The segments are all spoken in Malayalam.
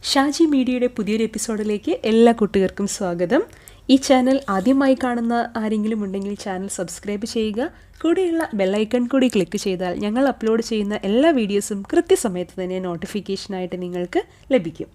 ഷാജി മീഡിയയുടെ പുതിയൊരു എപ്പിസോഡിലേക്ക് എല്ലാ കുട്ടികൾക്കും സ്വാഗതം. ഈ ചാനൽ ആദ്യമായി കാണുന്ന ആരെങ്കിലും ഉണ്ടെങ്കിൽ ചാനൽ സബ്സ്ക്രൈബ് ചെയ്യുക. കൂടെയുള്ള ബെല്ലൈക്കൺ കൂടി ക്ലിക്ക് ചെയ്താൽ ഞങ്ങൾ അപ്ലോഡ് ചെയ്യുന്ന എല്ലാ വീഡിയോസും കൃത്യസമയത്ത് തന്നെ നോട്ടിഫിക്കേഷനായിട്ട് നിങ്ങൾക്ക് ലഭിക്കും.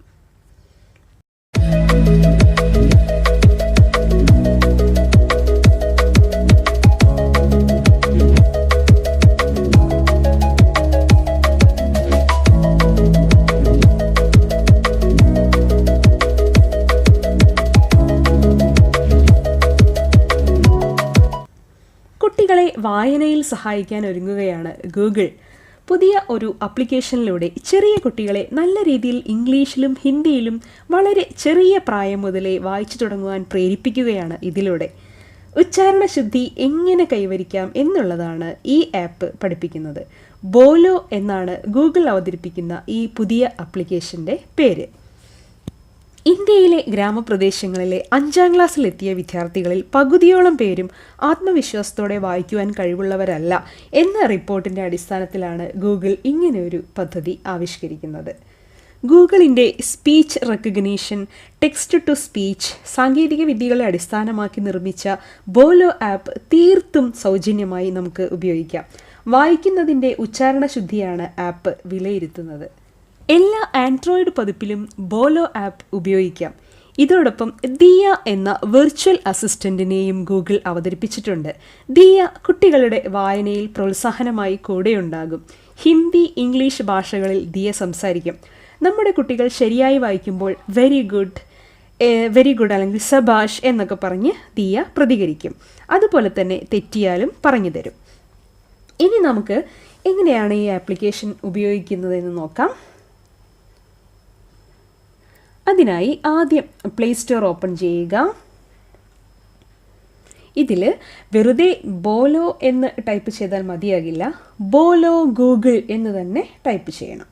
കുട്ടികളെ വായനയിൽ സഹായിക്കാൻ ഒരുങ്ങുകയാണ് ഗൂഗിൾ. പുതിയ ഒരു ആപ്ലിക്കേഷനിലൂടെ ചെറിയ കുട്ടികളെ നല്ല രീതിയിൽ ഇംഗ്ലീഷിലും ഹിന്ദിയിലും വളരെ ചെറിയ പ്രായം മുതലേ വായിച്ചു തുടങ്ങുവാൻ പ്രേരിപ്പിക്കുകയാണ് ഇതിലൂടെ. ഉച്ചാരണ ശുദ്ധി എങ്ങനെ കൈവരിക്കാം എന്നുള്ളതാണ് ഈ ആപ്പ് പഠിപ്പിക്കുന്നത്. ബോലോ എന്നാണ് ഗൂഗിൾ അവതരിപ്പിക്കുന്ന ഈ പുതിയ ആപ്ലിക്കേഷൻ്റെ പേര്. ഇന്ത്യയിലെ ഗ്രാമപ്രദേശങ്ങളിലെ 5ാം ക്ലാസ്സിലെത്തിയ വിദ്യാർത്ഥികളിൽ പകുതിയോളം പേരും ആത്മവിശ്വാസത്തോടെ വായിക്കുവാൻ കഴിവുള്ളവരല്ല എന്ന റിപ്പോർട്ടിൻ്റെ അടിസ്ഥാനത്തിലാണ് ഗൂഗിൾ ഇങ്ങനെയൊരു പദ്ധതി ആവിഷ്കരിക്കുന്നത്. ഗൂഗിളിൻ്റെ speech recognition, text to speech സാങ്കേതിക വിദ്യകളെ അടിസ്ഥാനമാക്കി നിർമ്മിച്ച ബോലോ ആപ്പ് തീർത്തും സൗജന്യമായി നമുക്ക് ഉപയോഗിക്കാം. വായിക്കുന്നതിൻ്റെ ഉച്ചാരണ ശുദ്ധിയാണ് ആപ്പ് വിലയിരുത്തുന്നത്. എല്ലാ ആൻഡ്രോയിഡ് പതിപ്പിലും ബോലോ ആപ്പ് ഉപയോഗിക്കാം. ഇതോടൊപ്പം ദിയ എന്ന വെർച്വൽ അസിസ്റ്റന്റിനെയും ഗൂഗിൾ അവതരിപ്പിച്ചിട്ടുണ്ട്. ദിയ കുട്ടികളുടെ വായനയിൽ പ്രോത്സാഹനമായി കൂടെയുണ്ടാകും. ഹിന്ദി, ഇംഗ്ലീഷ് ഭാഷകളിൽ ദിയ സംസാരിക്കും. നമ്മുടെ കുട്ടികൾ ശരിയായി വായിക്കുമ്പോൾ വെരി ഗുഡ് അല്ലെങ്കിൽ സബാഷ് എന്നൊക്കെ പറഞ്ഞ് ദിയ പ്രതികരിക്കും. അതുപോലെ തന്നെ തെറ്റിയാലും പറഞ്ഞു തരും. ഇനി നമുക്ക് എങ്ങനെയാണ് ഈ ആപ്ലിക്കേഷൻ ഉപയോഗിക്കുന്നതെന്ന് നോക്കാം. അതിനായി ആദ്യം പ്ലേ സ്റ്റോർ ഓപ്പൺ ചെയ്യുക. ഇതിൽ വെറുതെ ബോലോ എന്ന് ടൈപ്പ് ചെയ്താൽ മതിയാകില്ല, ബോലോ ഗൂഗിൾ എന്ന് തന്നെ ടൈപ്പ് ചെയ്യണം.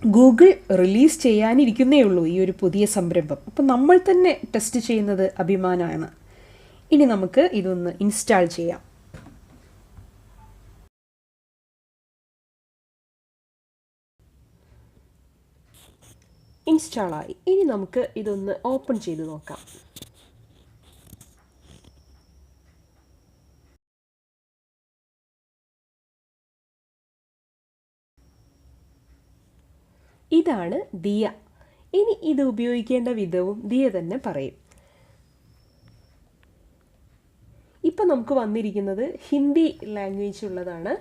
ഗൂഗിൾ റിലീസ് ചെയ്യാനിരിക്കുന്നേ ഉള്ളൂ ഈ ഒരു പുതിയ സംരംഭം. അപ്പം നമ്മൾ തന്നെ ടെസ്റ്റ് ചെയ്യുന്നത് അഭിമാനമാണ്. ഇനി നമുക്ക് ഇതൊന്ന് ഇൻസ്റ്റാൾ ചെയ്യാം. ഇൻസ്റ്റാളായി. ഇനി നമുക്ക് ഇതൊന്ന് ഓപ്പൺ ചെയ്ത് നോക്കാം. ഇതാണ് ദിയ. ഇനി ഇത് ഉപയോഗിക്കേണ്ട വിധവും ദിയ തന്നെ പറയും. ഇപ്പം നമുക്ക് വന്നിരിക്കുന്നത് ഹിന്ദി ലാംഗ്വേജ് ഉള്ളതാണ്.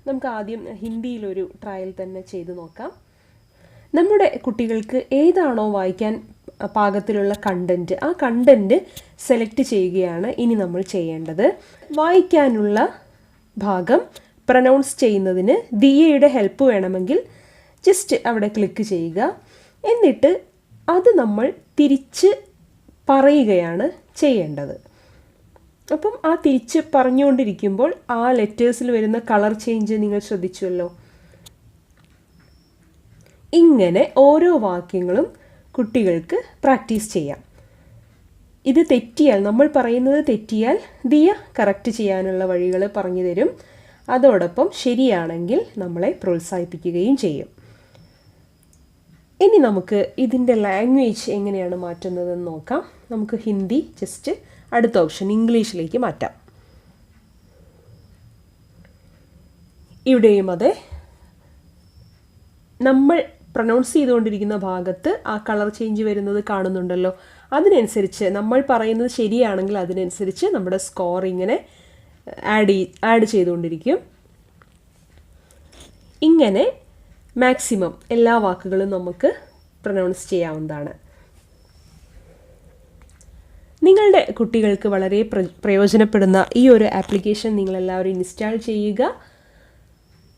നമുക്ക് ആദ്യം ഹിന്ദിയിലൊരു ട്രയൽ തന്നെ ചെയ്ത് നോക്കാം. നമ്മുടെ കുട്ടികൾക്ക് ഏതാണോ വായിക്കാൻ പാകത്തിലുള്ള കണ്ടൻറ്റ്, ആ കണ്ടൻറ്റ് സെലക്ട് ചെയ്യുകയാണ് ഇനി നമ്മൾ ചെയ്യേണ്ടത്. വായിക്കാനുള്ള ഭാഗം പ്രൊനൗൺസ് ചെയ്യുന്നതിന് ദിയയുടെ ഹെൽപ്പ് വേണമെങ്കിൽ ജസ്റ്റ് അവിടെ ക്ലിക്ക് ചെയ്യുക. എന്നിട്ട് അത് നമ്മൾ തിരിച്ച് പറയുകയാണ് ചെയ്യേണ്ടത്. അപ്പം ആ തിരിച്ച് പറഞ്ഞുകൊണ്ടിരിക്കുമ്പോൾ ആ ലെറ്റേഴ്സിൽ വരുന്ന കളർ ചേഞ്ച് നിങ്ങൾ ശ്രദ്ധിച്ചുവല്ലോ. ഇങ്ങനെ ഓരോ വാക്യങ്ങളും കുട്ടികൾക്ക് പ്രാക്ടീസ് ചെയ്യാം. ഇത് തെറ്റിയാൽ, നമ്മൾ പറയുന്നത് തെറ്റിയാൽ ദിയ കറക്റ്റ് ചെയ്യാനുള്ള വഴികൾ പറഞ്ഞു തരും. അതോടൊപ്പം ശരിയാണെങ്കിൽ നമ്മളെ പ്രോത്സാഹിപ്പിക്കുകയും ചെയ്യും. ഇനി നമുക്ക് ഇതിൻ്റെ ലാംഗ്വേജ് എങ്ങനെയാണ് മാറ്റുന്നതെന്ന് നോക്കാം. നമുക്ക് ഹിന്ദി ജസ്റ്റ് അടുത്ത ഓപ്ഷൻ ഇംഗ്ലീഷിലേക്ക് മാറ്റാം. ഇവിടെയും അതെ, നമ്മൾ പ്രൊനൗൺസ് ചെയ്തുകൊണ്ടിരിക്കുന്ന ഭാഗത്ത് ആ കളർ ചേഞ്ച് വരുന്നത് കാണുന്നുണ്ടല്ലോ. അതിനനുസരിച്ച് നമ്മൾ പറയുന്നത് ശരിയാണെങ്കിൽ അതിനനുസരിച്ച് നമ്മുടെ സ്കോർ ഇങ്ങനെ ആഡ് ചെയ്തുകൊണ്ടിരിക്കും. ഇങ്ങനെ മാക്സിമം എല്ലാ വാക്കുകളും നമുക്ക് പ്രൊനൗൺസ് ചെയ്യാവുന്നതാണ്. നിങ്ങളുടെ കുട്ടികൾക്ക് വളരെ പ്രയോജനപ്പെടുന്ന ഈ ഒരു ആപ്ലിക്കേഷൻ നിങ്ങളെല്ലാവരും ഇൻസ്റ്റാൾ ചെയ്യുക.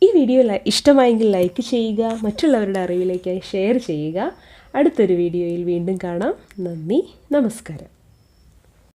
ഈ വീഡിയോ ഇഷ്ടമായെങ്കിൽ ലൈക്ക് ചെയ്യുക, മറ്റുള്ളവരുടെ അറിവിലേക്കായി ഷെയർ ചെയ്യുക. അടുത്തൊരു വീഡിയോയിൽ വീണ്ടും കാണാം. നന്ദി, നമസ്കാരം.